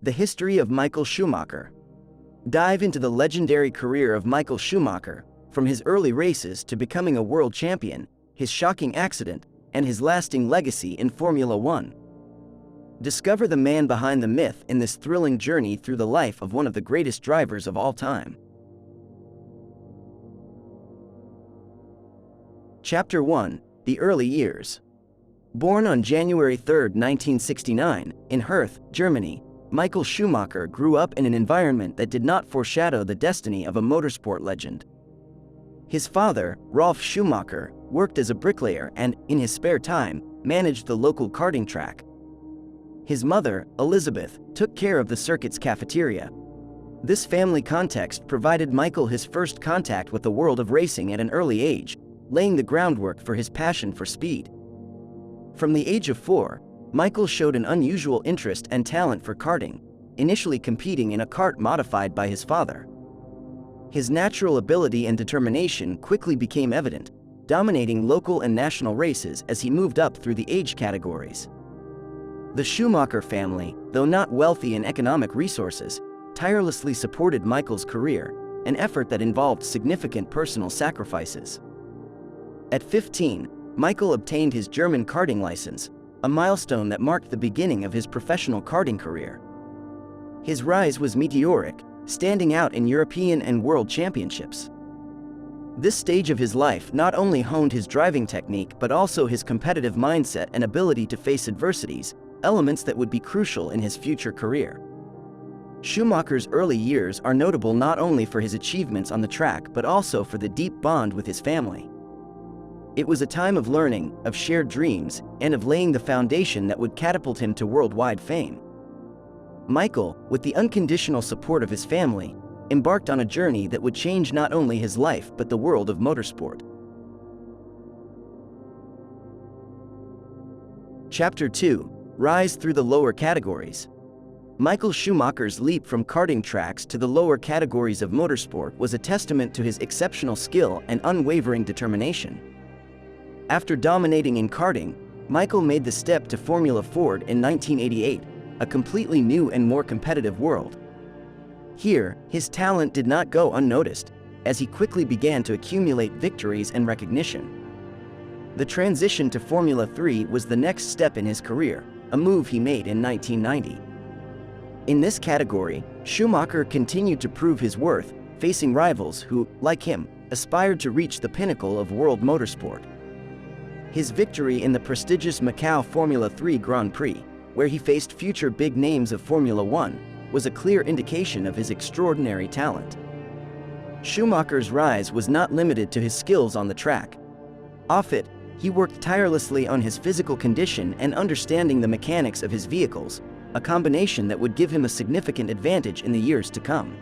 The history of Michael Schumacher. Dive into the legendary career of Michael Schumacher, from his early races to becoming a world champion, his shocking accident, and his lasting legacy in Formula One. Discover the man behind the myth in this thrilling journey through the life of one of the greatest drivers of all time. Chapter 1: The Early Years. Born on January 3, 1969, in Herth, Germany, Michael Schumacher grew up in an environment that did not foreshadow the destiny of a motorsport legend. His father, Rolf Schumacher, worked as a bricklayer and, in his spare time, managed the local karting track. His mother, Elizabeth, took care of the circuit's cafeteria. This family context provided Michael his first contact with the world of racing at an early age, laying the groundwork for his passion for speed. From the age of 4, Michael showed an unusual interest and talent for karting, initially competing in a kart modified by his father. His natural ability and determination quickly became evident, dominating local and national races as he moved up through the age categories. The Schumacher family, though not wealthy in economic resources, tirelessly supported Michael's career, an effort that involved significant personal sacrifices. At 15, Michael obtained his German karting license, a milestone that marked the beginning of his professional karting career. His rise was meteoric, standing out in European and world championships. This stage of his life not only honed his driving technique but also his competitive mindset and ability to face adversities, elements that would be crucial in his future career. Schumacher's early years are notable not only for his achievements on the track but also for the deep bond with his family. It was a time of learning, of shared dreams, and of laying the foundation that would catapult him to worldwide fame. Michael, with the unconditional support of his family, embarked on a journey that would change not only his life but the world of motorsport. Chapter 2: Rise through the lower categories. Michael Schumacher's leap from karting tracks to the lower categories of motorsport was a testament to his exceptional skill and unwavering determination. After dominating in karting, Michael made the step to Formula Ford in 1988, a completely new and more competitive world. Here, his talent did not go unnoticed, as he quickly began to accumulate victories and recognition. The transition to Formula 3 was the next step in his career, a move he made in 1990. In this category, Schumacher continued to prove his worth, facing rivals who, like him, aspired to reach the pinnacle of world motorsport. His victory in the prestigious Macau Formula 3 Grand Prix, where he faced future big names of Formula One, was a clear indication of his extraordinary talent. Schumacher's rise was not limited to his skills on the track. Off it, he worked tirelessly on his physical condition and understanding the mechanics of his vehicles, a combination that would give him a significant advantage in the years to come.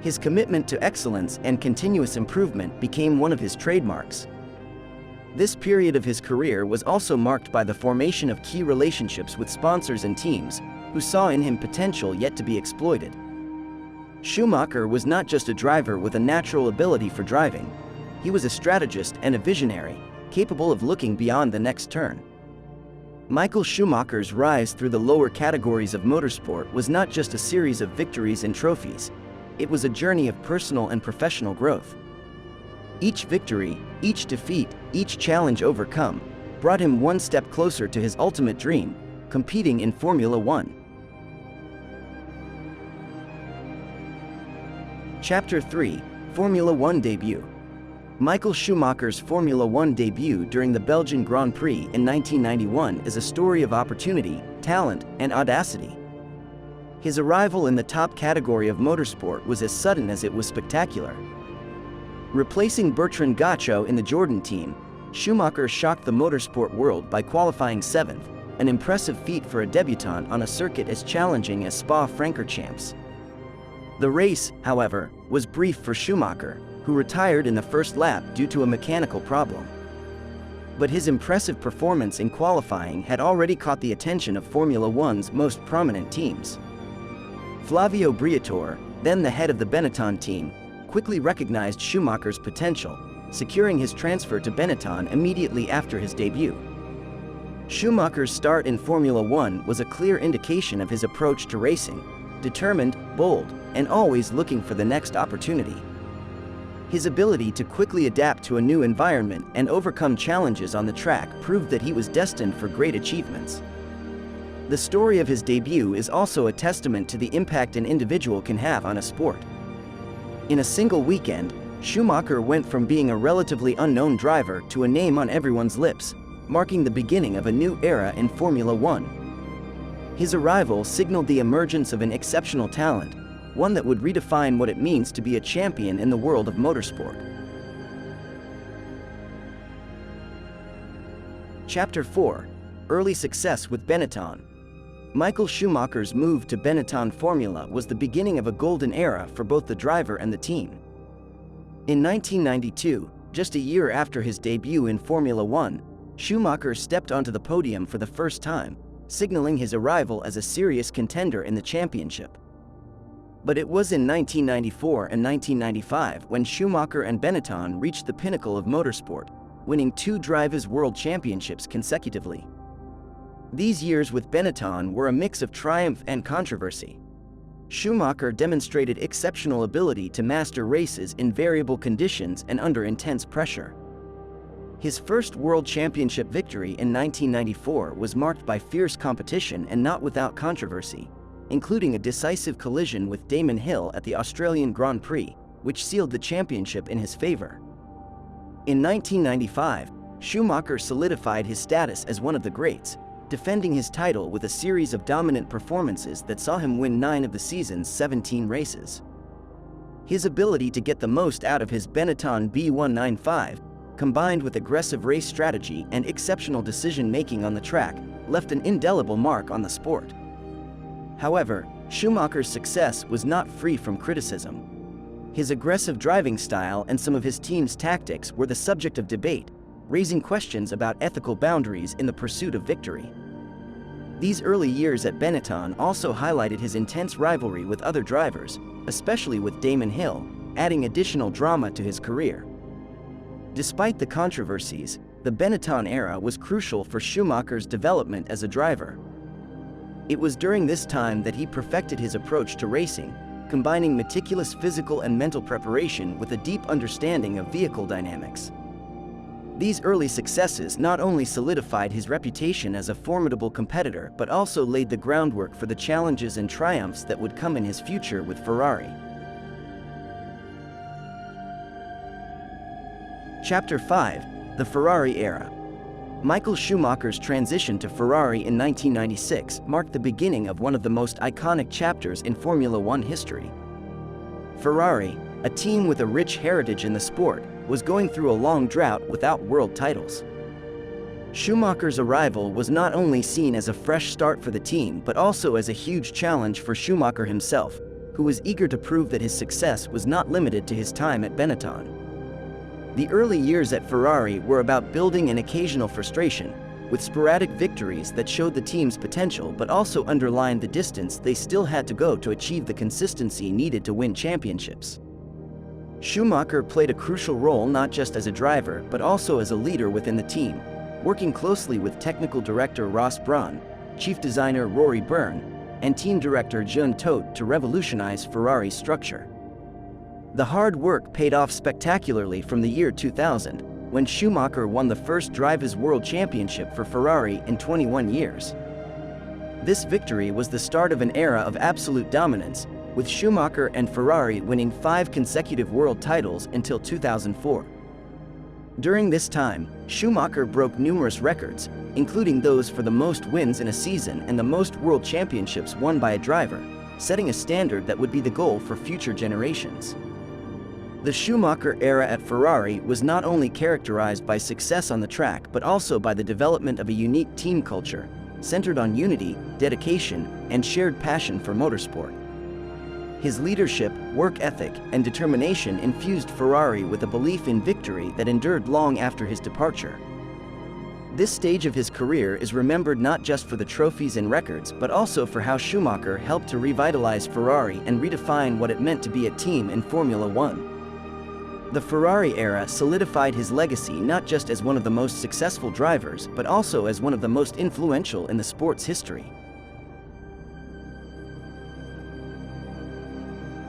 His commitment to excellence and continuous improvement became one of his trademarks. This period of his career was also marked by the formation of key relationships with sponsors and teams who saw in him potential yet to be exploited. Schumacher was not just a driver with a natural ability for driving. He was a strategist and a visionary, capable of looking beyond the next turn. Michael Schumacher's rise through the lower categories of motorsport was not just a series of victories and trophies. It was a journey of personal and professional growth. Each victory, each defeat, each challenge overcome, brought him one step closer to his ultimate dream, competing in Formula One. Chapter 3: Formula One Debut. Michael Schumacher's Formula One debut during the Belgian Grand Prix in 1991 is a story of opportunity, talent, and audacity. His arrival in the top category of motorsport was as sudden as it was spectacular. Replacing Bertrand Gaucho in the Jordan team, Schumacher shocked the motorsport world by qualifying 7th, an impressive feat for a debutant on a circuit as challenging as Spa-Francorchamps. The race, however, was brief for Schumacher, who retired in the first lap due to a mechanical problem. But his impressive performance in qualifying had already caught the attention of Formula One's most prominent teams. Flavio Briatore, then the head of the Benetton team, quickly recognized Schumacher's potential, securing his transfer to Benetton immediately after his debut. Schumacher's start in Formula One was a clear indication of his approach to racing: determined, bold, and always looking for the next opportunity. His ability to quickly adapt to a new environment and overcome challenges on the track proved that he was destined for great achievements. The story of his debut is also a testament to the impact an individual can have on a sport. In a single weekend, Schumacher went from being a relatively unknown driver to a name on everyone's lips, marking the beginning of a new era in Formula One. His arrival signaled the emergence of an exceptional talent, one that would redefine what it means to be a champion in the world of motorsport. Chapter 4: Early Success with Benetton. Michael Schumacher's move to Benetton Formula was the beginning of a golden era for both the driver and the team. In 1992, just a year after his debut in Formula One, Schumacher stepped onto the podium for the first time, signaling his arrival as a serious contender in the championship. But it was in 1994 and 1995 when Schumacher and Benetton reached the pinnacle of motorsport, winning 2 Drivers' World Championships consecutively. These years with Benetton were a mix of triumph and controversy. Schumacher demonstrated exceptional ability to master races in variable conditions and under intense pressure. His first World Championship victory in 1994 was marked by fierce competition and not without controversy, including a decisive collision with Damon Hill at the Australian Grand Prix, which sealed the championship in his favor. In 1995, Schumacher solidified his status as one of the greats, defending his title with a series of dominant performances that saw him win 9 of the season's 17 races. His ability to get the most out of his Benetton B195, combined with aggressive race strategy and exceptional decision-making on the track, left an indelible mark on the sport. However, Schumacher's success was not free from criticism. His aggressive driving style and some of his team's tactics were the subject of debate, raising questions about ethical boundaries in the pursuit of victory. These early years at Benetton also highlighted his intense rivalry with other drivers, especially with Damon Hill, adding additional drama to his career. Despite the controversies, the Benetton era was crucial for Schumacher's development as a driver. It was during this time that he perfected his approach to racing, combining meticulous physical and mental preparation with a deep understanding of vehicle dynamics. These early successes not only solidified his reputation as a formidable competitor but also laid the groundwork for the challenges and triumphs that would come in his future with Ferrari. Chapter 5: The Ferrari Era. Michael Schumacher's transition to Ferrari in 1996 marked the beginning of one of the most iconic chapters in Formula One history. Ferrari, a team with a rich heritage in the sport, was going through a long drought without world titles. Schumacher's arrival was not only seen as a fresh start for the team but also as a huge challenge for Schumacher himself, who was eager to prove that his success was not limited to his time at Benetton. The early years at Ferrari were about building an occasional frustration, with sporadic victories that showed the team's potential but also underlined the distance they still had to go to achieve the consistency needed to win championships. Schumacher played a crucial role not just as a driver but also as a leader within the team, working closely with technical director Ross Brawn, chief designer Rory Byrne, and team director Jean Todt to revolutionize Ferrari's structure. The hard work paid off spectacularly from the year 2000, when Schumacher won the first Drivers' World Championship for Ferrari in 21 years. This victory was the start of an era of absolute dominance, with Schumacher and Ferrari winning 5 consecutive world titles until 2004. During this time, Schumacher broke numerous records, including those for the most wins in a season and the most world championships won by a driver, setting a standard that would be the goal for future generations. The Schumacher era at Ferrari was not only characterized by success on the track but also by the development of a unique team culture, centered on unity, dedication, and shared passion for motorsport. His leadership, work ethic, and determination infused Ferrari with a belief in victory that endured long after his departure. This stage of his career is remembered not just for the trophies and records but also for how Schumacher helped to revitalize Ferrari and redefine what it meant to be a team in Formula One. The Ferrari era solidified his legacy not just as one of the most successful drivers, but also as one of the most influential in the sport's history.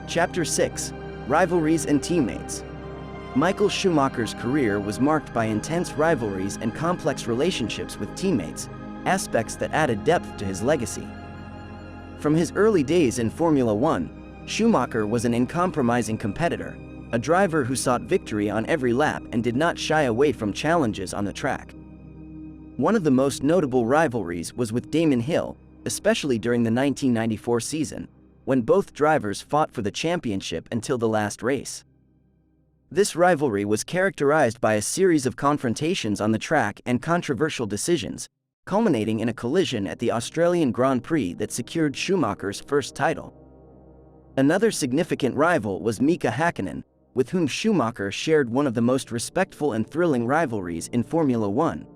Chapter 6: Rivalries and Teammates. Michael Schumacher's career was marked by intense rivalries and complex relationships with teammates, aspects that added depth to his legacy. From his early days in Formula One, Schumacher was an uncompromising competitor, a driver who sought victory on every lap and did not shy away from challenges on the track. One of the most notable rivalries was with Damon Hill, especially during the 1994 season, when both drivers fought for the championship until the last race. This rivalry was characterized by a series of confrontations on the track and controversial decisions, culminating in a collision at the Australian Grand Prix that secured Schumacher's first title. Another significant rival was Mika Häkkinen, with whom Schumacher shared one of the most respectful and thrilling rivalries in Formula One.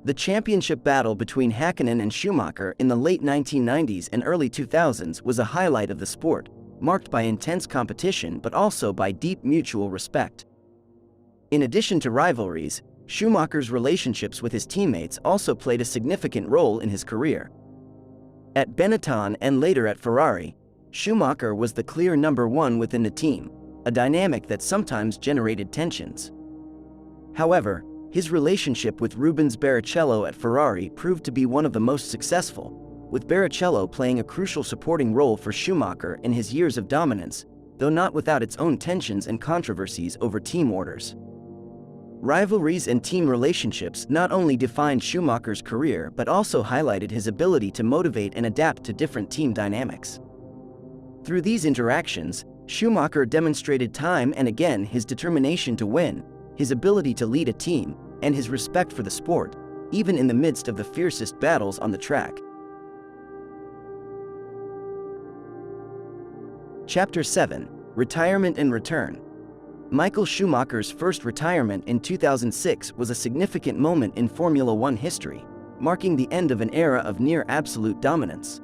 The championship battle between Häkkinen and Schumacher in the late 1990s and early 2000s was a highlight of the sport, marked by intense competition but also by deep mutual respect. In addition to rivalries, Schumacher's relationships with his teammates also played a significant role in his career. At Benetton and later at Ferrari, Schumacher was the clear number one within the team, a dynamic that sometimes generated tensions. However, his relationship with Rubens Barrichello at Ferrari proved to be one of the most successful, with Barrichello playing a crucial supporting role for Schumacher in his years of dominance, though not without its own tensions and controversies over team orders. Rivalries and team relationships not only defined Schumacher's career but also highlighted his ability to motivate and adapt to different team dynamics. Through these interactions, Schumacher demonstrated time and again his determination to win, his ability to lead a team, and his respect for the sport, even in the midst of the fiercest battles on the track. Chapter 7: Retirement and Return. Michael Schumacher's first retirement in 2006 was a significant moment in Formula One history, marking the end of an era of near-absolute dominance.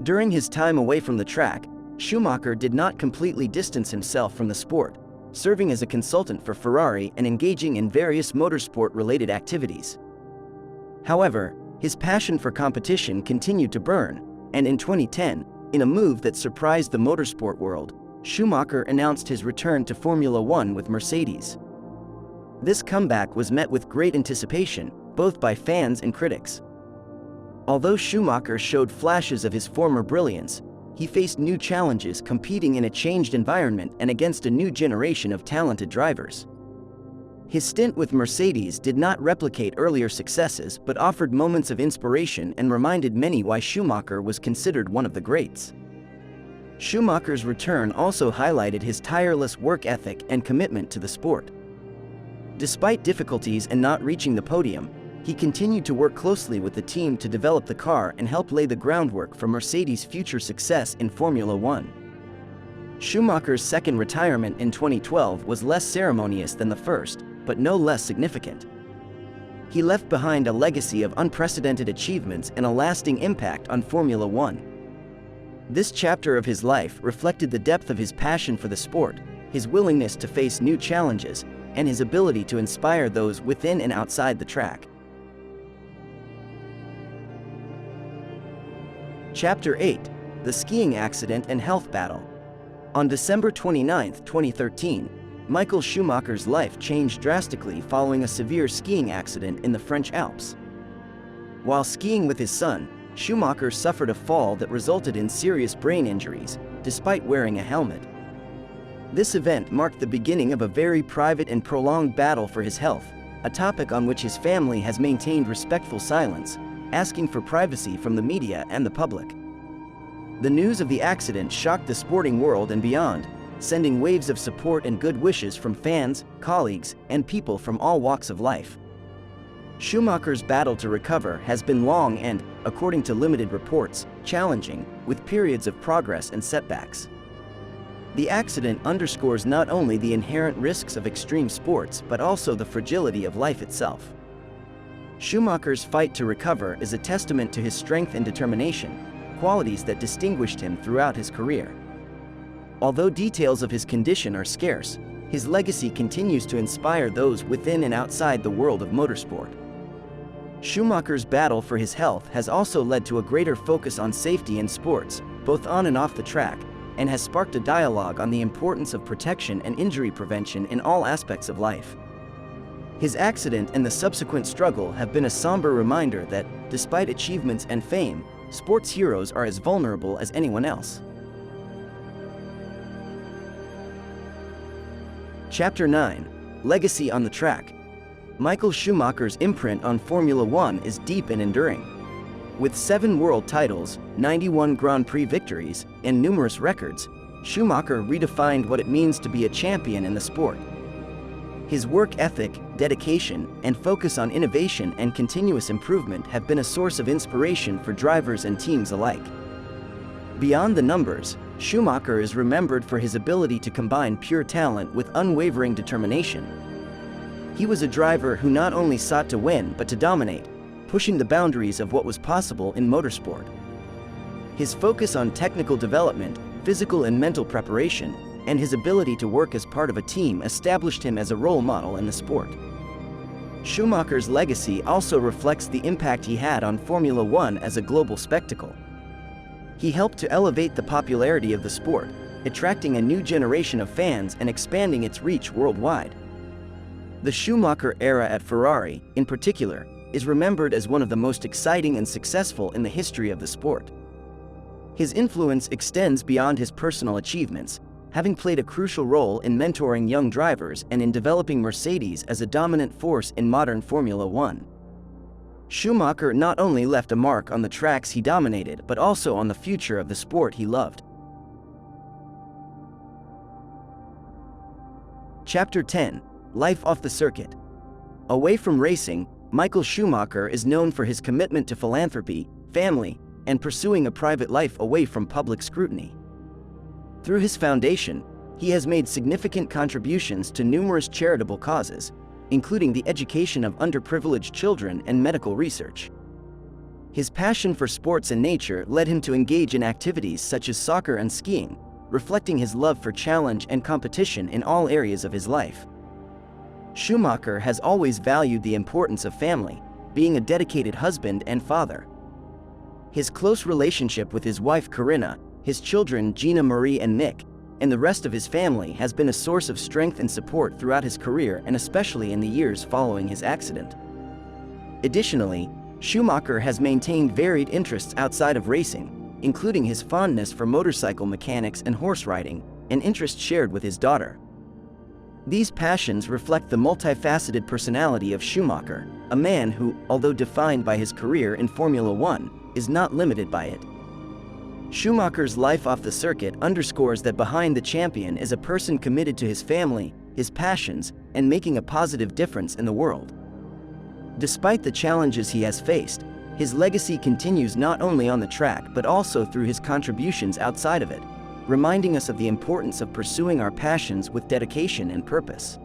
During his time away from the track, Schumacher did not completely distance himself from the sport, serving as a consultant for Ferrari and engaging in various motorsport-related activities. However, his passion for competition continued to burn, and in 2010, in a move that surprised the motorsport world, Schumacher announced his return to Formula One with Mercedes. This comeback was met with great anticipation, both by fans and critics. Although Schumacher showed flashes of his former brilliance, he faced new challenges competing in a changed environment and against a new generation of talented drivers. His stint with Mercedes did not replicate earlier successes but offered moments of inspiration and reminded many why Schumacher was considered one of the greats. Schumacher's return also highlighted his tireless work ethic and commitment to the sport. Despite difficulties and not reaching the podium, he continued to work closely with the team to develop the car and help lay the groundwork for Mercedes' future success in Formula One. Schumacher's second retirement in 2012 was less ceremonious than the first, but no less significant. He left behind a legacy of unprecedented achievements and a lasting impact on Formula One. This chapter of his life reflected the depth of his passion for the sport, his willingness to face new challenges, and his ability to inspire those within and outside the track. Chapter 8: The Skiing Accident and Health Battle. On December 29, 2013, Michael Schumacher's life changed drastically following a severe skiing accident in the French Alps. While skiing with his son, Schumacher suffered a fall that resulted in serious brain injuries, despite wearing a helmet. This event marked the beginning of a very private and prolonged battle for his health, a topic on which his family has maintained respectful silence, asking for privacy from the media and the public. The news of the accident shocked the sporting world and beyond, sending waves of support and good wishes from fans, colleagues, and people from all walks of life. Schumacher's battle to recover has been long and, according to limited reports, challenging, with periods of progress and setbacks. The accident underscores not only the inherent risks of extreme sports but also the fragility of life itself. Schumacher's fight to recover is a testament to his strength and determination, qualities that distinguished him throughout his career. Although details of his condition are scarce, His legacy continues to inspire those within and outside the world of motorsport. Schumacher's battle for his health has also led to a greater focus on safety in sports, both on and off the track, and has sparked a dialogue on the importance of protection and injury prevention in all aspects of life. His accident and the subsequent struggle have been a somber reminder that, despite achievements and fame, sports heroes are as vulnerable as anyone else. Chapter 9. Legacy on the Track. Michael Schumacher's imprint on Formula One is deep and enduring. With 7 world titles, 91 Grand Prix victories, and numerous records, Schumacher redefined what it means to be a champion in the sport. His work ethic, dedication, and focus on innovation and continuous improvement have been a source of inspiration for drivers and teams alike. Beyond the numbers, Schumacher is remembered for his ability to combine pure talent with unwavering determination. He was a driver who not only sought to win but to dominate, pushing the boundaries of what was possible in motorsport. His focus on technical development, physical and mental preparation, and his ability to work as part of a team established him as a role model in the sport. Schumacher's legacy also reflects the impact he had on Formula One as a global spectacle. He helped to elevate the popularity of the sport, attracting a new generation of fans and expanding its reach worldwide. The Schumacher era at Ferrari, in particular, is remembered as one of the most exciting and successful in the history of the sport. His influence extends beyond his personal achievements, having played a crucial role in mentoring young drivers and in developing Mercedes as a dominant force in modern Formula One. Schumacher not only left a mark on the tracks he dominated, but also on the future of the sport he loved. Chapter 10. Life off the circuit. Away from racing, Michael Schumacher is known for his commitment to philanthropy, family, and pursuing a private life away from public scrutiny. Through his foundation, he has made significant contributions to numerous charitable causes, including the education of underprivileged children and medical research. His passion for sports and nature led him to engage in activities such as soccer and skiing, reflecting his love for challenge and competition in all areas of his life. Schumacher has always valued the importance of family, being a dedicated husband and father. His close relationship with his wife Corinna, his children Gina Marie and Nick, and the rest of his family has been a source of strength and support throughout his career and especially in the years following his accident. Additionally, Schumacher has maintained varied interests outside of racing, including his fondness for motorcycle mechanics and horse riding, an interest shared with his daughter. These passions reflect the multifaceted personality of Schumacher, a man who, although defined by his career in Formula One, is not limited by it. Schumacher's life off the circuit underscores that behind the champion is a person committed to his family, his passions, and making a positive difference in the world. Despite the challenges he has faced, his legacy continues not only on the track but also through his contributions outside of it, reminding us of the importance of pursuing our passions with dedication and purpose.